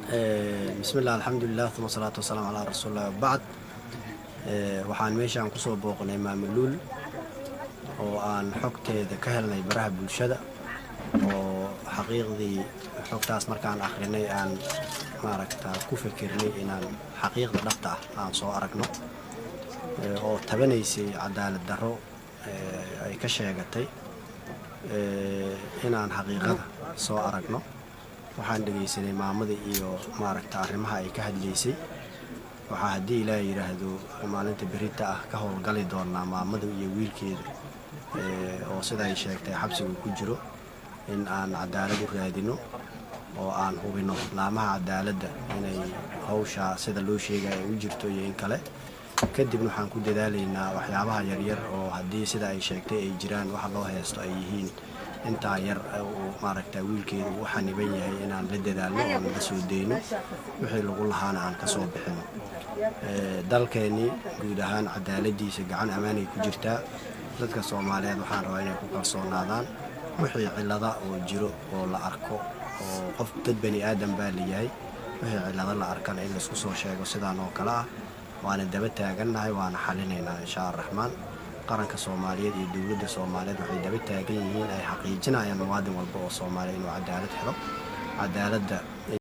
بسم الله الحمد لله ثم الصلاة والسلام على رسول الله وبعد. waxaan meeshaan ku soo booqnay maamuluul oo aan xogteeda ka helnay baraha bulshada oo xaqiiqdii xogtaas markaan akhrinay aan ku fikirnay inaan xaqiiqda dhabta ah aan soo aragno oo tabanaysay cadaalad darro ay ka sheegatay inaan xaqiiqada soo aragno. waxaan dhageysanay maamada iyo arrimaha ay ka hadlaysay. waxaa haddii ilaahay yiraahdo maalinta berita ah ka howlgali doonaa maamada iyo wiilkeeda oo sida ay sheegtay xabsiga ku jiro in aan cadaalad u raadino oo aan hubino laamaha cadaaladda inay hawsha sida loo sheegay ay u jirto iyo in kale. kadibna waxaan ku dadaalaynaa waxyaabaha yaryar oo haddii sida ay sheegtay ay jiraan waxa loo heesto ay yihiin intaa yar oo wiilkeedu uu xaniban yahay inaan la dadaalno oo la soo deyno wixii lagu lahaana aan ka soo bixino. dalkeeni guud ahaan cadaaladiisa gacan amaanay ku jirtaa. dadka Soomaaliyeed waxaan rabaa inay ku kalsoonaadaan wixii cilada oo jiro oo la arko oo qof dad bani aadam baa leeyahay wixii cilada la arkana in la isku soo sheego sidaan oo kala ah waana daba taagannahay waana xalinaynaa insha Allah Rahmaan. qaranka Soomaaliyeed iyo dawladda Soomaaliyeed waxay daba taagan yihiin ay xaqiijinayaan muwaadin walba oo Soomaali inuu cadaalad helo. cadaaladda